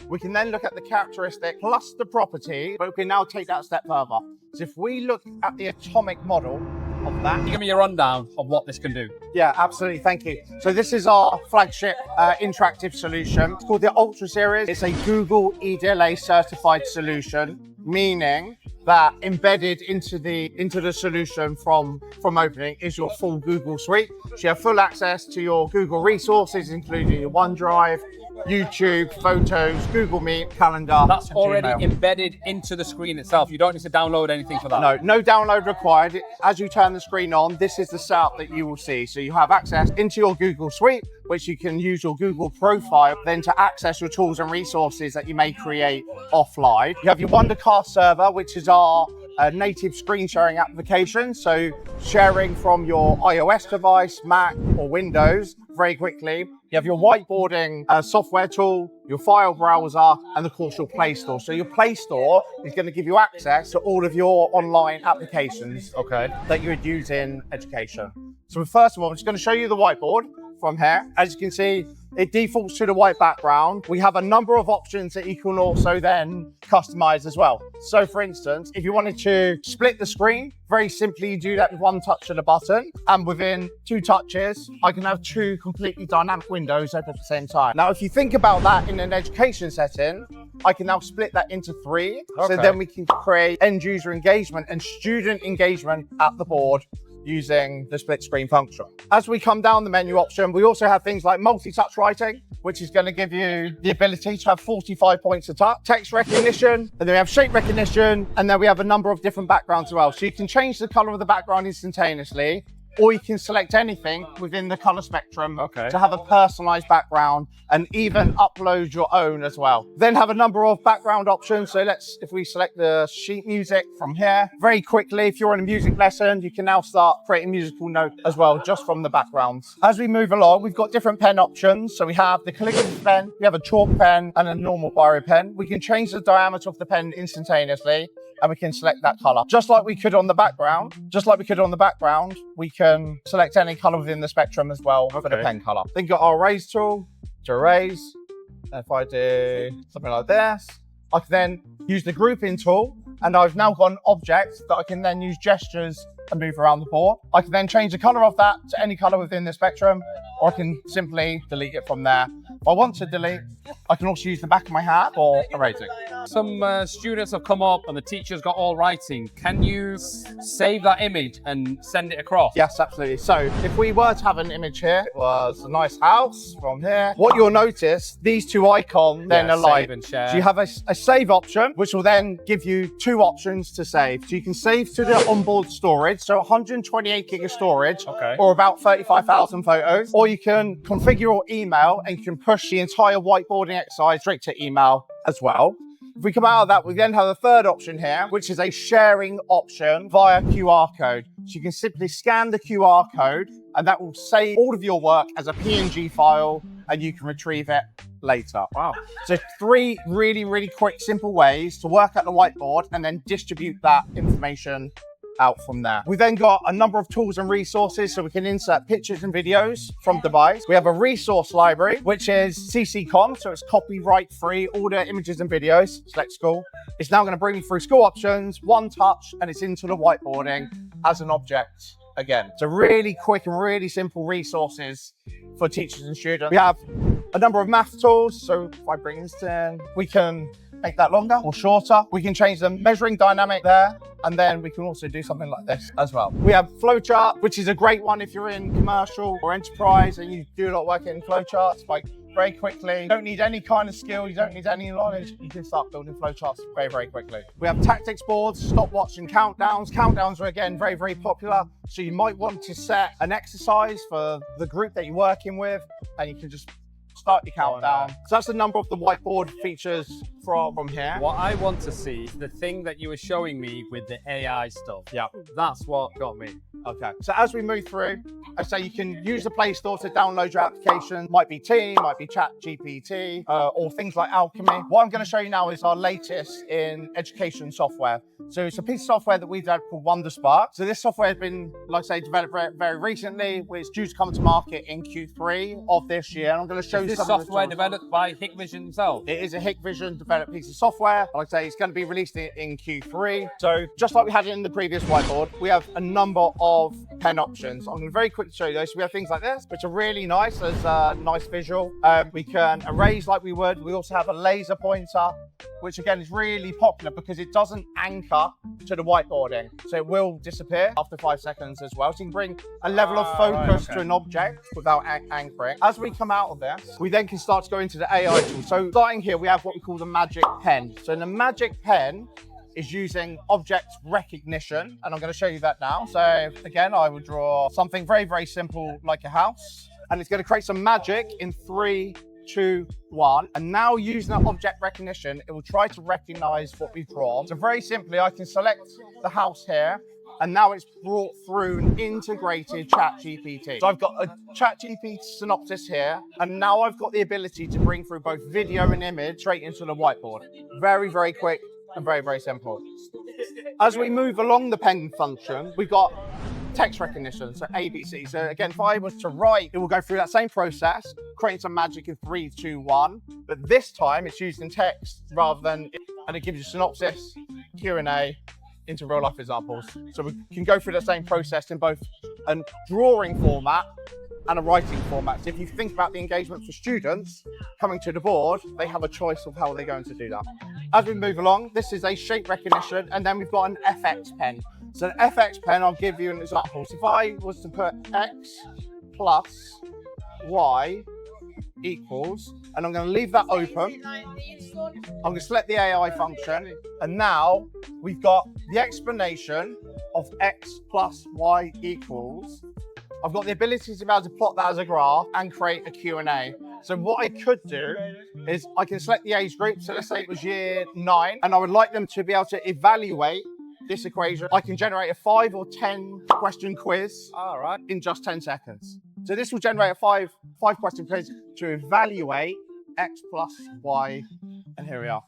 We can then look at the characteristic plus the property, but we can now take that a step further. So if we look at the atomic model of that. Give me a rundown of what this can do. Yeah, absolutely. Thank you. So this is our flagship interactive solution. It's called the Ultra Series. It's a Google EDLA certified solution, meaning that embedded into the solution from opening is your full Google suite. So you have full access to your Google resources, including your OneDrive, YouTube, Photos, Google Meet, Calendar. That's already Gmail. Embedded into the screen itself. You don't need to download anything for that. No download required. As you turn the screen on, this is the setup that you will see. So you have access into your Google Suite, which you can use your Google profile then to access your tools and resources that you may create offline. You have your WonderCast server, which is our native screen sharing application. So sharing from your iOS device, Mac or Windows very quickly. You have your whiteboarding software tool, your file browser, and of course your Play Store. So your Play Store is going to give you access to all of your online applications that you would use in education. So first of all, I'm just going to show you the whiteboard from here. As you can see, it defaults to the white background. We have a number of options that you can also then customize as well. So for instance, if you wanted to split the screen, very simply you do that with one touch of the button, and within 2 touches, I can have 2 completely dynamic windows open at the same time. Now, if you think about that in an education setting, I can now split that into 3. So then we can create end user engagement and student engagement at the board using the split screen function. As we come down the menu option, we also have things like multi-touch writing, which is going to give you the ability to have 45 points of touch, text recognition, and then we have shape recognition, and then we have a number of different backgrounds as well. So you can change the color of the background instantaneously, or you can select anything within the color spectrum to have a personalized background and even upload your own as well. Then have a number of background options. So if we select the sheet music from here, very quickly, if you're in a music lesson, you can now start creating musical notes as well, just from the backgrounds. As we move along, we've got different pen options. So we have the calligraphy pen, we have a chalk pen and a normal biro pen. We can change the diameter of the pen instantaneously, and we can select that color. Just like we could on the background, we can select any color within the spectrum as well for the pen color. Then got our erase tool to erase. And if I do something like this, I can then use the grouping tool, and I've now got an object that I can then use gestures and move around the board. I can then change the color of that to any color within the spectrum, or I can simply delete it from there. If I want to delete, I can also use the back of my hand for erasing. Some students have come up and the teacher's got all writing. Can you save that image and send it across? Yes, absolutely. So if we were to have an image here, it was a nice house from here. What you'll notice, these 2 icons then are live. Save and share. So you have a save option, which will then give you 2 options to save. So you can save to the onboard storage, so 128 gig of storage, or about 35,000 photos, or you can configure your email and you can push the entire whiteboarding exercise straight to email as well. If we come out of that, we then have a third option here, which is a sharing option via QR code. So you can simply scan the QR code and that will save all of your work as a PNG file and you can retrieve it later. Wow. So 3 really, really quick, simple ways to work at the whiteboard and then distribute that information out from there. We then got a number of tools and resources so we can insert pictures and videos from device. We have a resource library, which is CC-CON, so it's copyright free, all the images and videos. Select school. It's now going to bring me through school options, one touch, and it's into the whiteboarding as an object again. So really quick and really simple resources for teachers and students. We have a number of math tools. So if I bring this in, we can make that longer or shorter. We can change the measuring dynamic there, and then we can also do something like this as well. We have Flowchart, which is a great one if you're in commercial or enterprise and you do a lot of work in Flowcharts, like very quickly. You don't need any kind of skill, you don't need any knowledge. You can start building flowcharts very, very quickly. We have tactics boards, stopwatch and countdowns. Countdowns are again very, very popular. So you might want to set an exercise for the group that you're working with, and you can just start your countdown. So that's the number of the whiteboard features from here. What I want to see, the thing that you were showing me with the AI stuff. Yeah. That's what got me. Okay. So as we move through, I say you can use the Play Store to download your application. Might be Team, might be ChatGPT, or things like Alchemy. What I'm going to show you now is our latest in education software. So it's a piece of software that we've developed called WonderSpark. So this software has been, like I say, developed very recently. It's due to come to market in Q3 of this year. And I'm going to show you this some software of the developed by Hikvision himself. It is a Hikvision developed piece of software. Like I say, it's going to be released in Q3. So just like we had it in the previous whiteboard, we have a number of pen options. I'm going to very quickly show you those. So we have things like this, which are really nice. There's a nice visual. We can erase like we would. We also have a laser pointer, which again is really popular because it doesn't anchor to the whiteboarding. So it will disappear after 5 seconds as well. So you can bring a level of focus to an object without anchoring. As we come out of this, we then can start to go into the AI tool. So starting here, we have what we call the magic pen. So the magic pen is using object recognition, and I'm going to show you that now. So again, I would draw something very simple like a house, and it's going to create some magic in 3, 2, 1. And now using that object recognition, it will try to recognize what we've drawn. So very simply, I can select the house here, and now it's brought through an integrated ChatGPT. So I've got a ChatGPT synopsis here, and now I've got the ability to bring through both video and image straight into the whiteboard. Very quick and very simple. As we move along the pen function, we've got text recognition, so ABC. So again, if I was to write, it will go through that same process, create some magic in 3, 2, 1. But this time it's used in text rather than, and it gives you synopsis, Q&A, into real life examples. So we can go through the same process in both a drawing format and a writing format. So if you think about the engagement for students coming to the board, they have a choice of how they're going to do that. As we move along, this is a shape recognition, and then we've got an FX pen. So an FX pen, I'll give you an example. So if I was to put X plus Y equals, and I'm going to leave that open. I'm going to select the AI function, and now we've got the explanation of X plus Y equals. I've got the ability to be able to plot that as a graph and create a Q&A. So what I could do is I can select the age group. So let's say it was year 9, and I would like them to be able to evaluate this equation. I can generate a 5 or 10 question quiz in just 10 seconds. So this will generate a five question quiz to evaluate X plus Y, and here we are.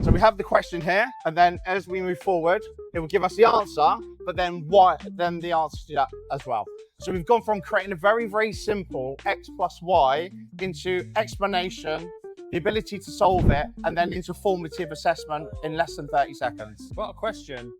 So we have the question here, and then as we move forward, it will give us the answer, but then the answer to that as well. So we've gone from creating a very simple X plus Y into explanation, the ability to solve it, and then into formative assessment in less than 30 seconds. Got a question.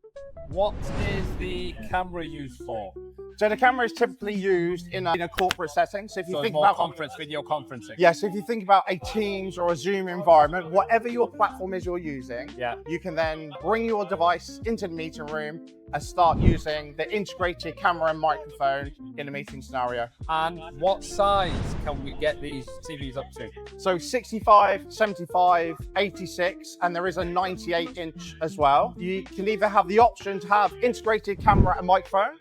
What is the camera used for? So the camera is typically used in a corporate setting. So if you think more about video conferencing. Yeah, so if you think about a Teams or a Zoom environment, whatever your platform is you're using, you can then bring your device into the meeting room and start using the integrated camera and microphone in a meeting scenario. And what size can we get these TVs up to? So 65, 75, 86, and there is a 98-inch as well. You can either have the option to have integrated camera and microphone,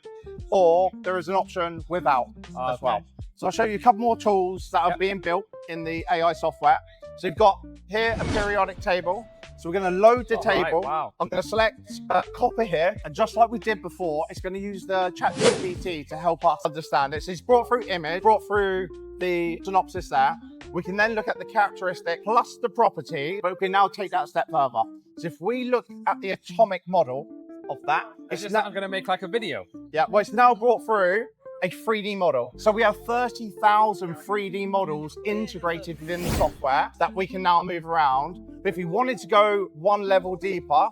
or there is an option without as well. So I'll show you a couple more tools that are being built in the AI software. So you've got here a periodic table. So we're going to load the table. I'm going to select copper here, and just like we did before, it's going to use the ChatGPT to help us understand it. So it's brought through image, brought through the synopsis there. We can then look at the characteristic plus the property, but we can now take that a step further. So if we look at the atomic model of that, it's just not going to make like a video. Yeah, well, it's now brought through a 3D model. So we have 30,000 3D models integrated within the software that we can now move around. But if we wanted to go one level deeper,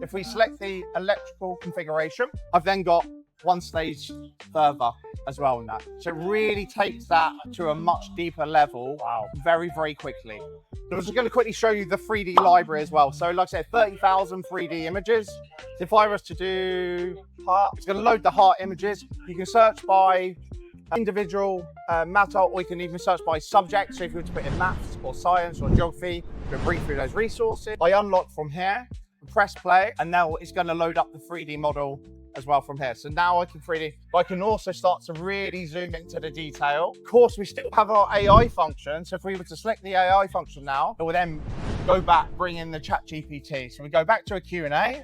if we select the electrical configuration, I've then got one stage further as well in that. So it really takes that to a much deeper level very quickly. So I'm just going to quickly show you the 3D library as well. So like I said, 30,000 3D images. If I was to do heart, it's going to load the heart images. You can search by individual matter, or you can even search by subject. So if you were to put in maths or science or geography, you can bring through those resources. I unlock from here, press play, and now it's going to load up the 3D model as well from here. So now I can 3D, but I can also start to really zoom into the detail. Of course, we still have our AI function. So if we were to select the AI function now, it will then go back, bring in the ChatGPT. So we go back to a Q&A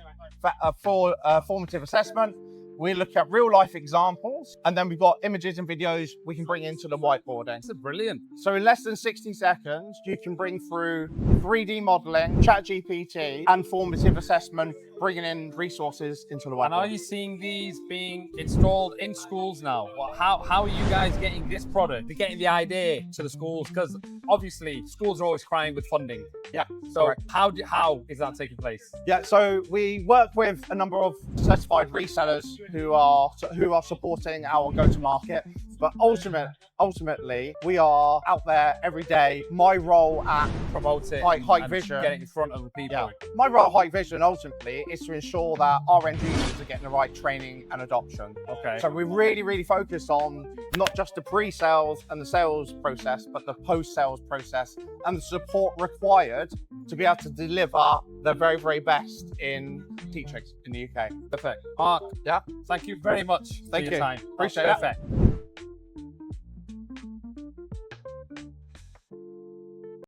for formative assessment. We look at real life examples, and then we've got images and videos we can bring into the whiteboarding. That's brilliant. So in less than 60 seconds, you can bring through 3D modeling, ChatGPT, and formative assessment bringing in resources into the And are whiteboard. you seeing these being installed in schools now? How are you guys getting this product, getting the idea to the schools? Because obviously schools are always crying with funding. Yeah. So correct. how is that taking place? Yeah, so we work with a number of certified resellers who are supporting our go-to-market. But ultimately, we are out there every day. My role at Promote it, Hikvision, get it in front of the people. my role at Hikvision ultimately is to ensure that our end users are getting the right training and adoption. Okay. So we're really focused on not just the pre-sales and the sales process, but the post-sales process and the support required to be able to deliver the very best in teaching in the UK. Perfect. Mark, Yeah. thank you very much Thank for you. your time. Appreciate That's it. perfect.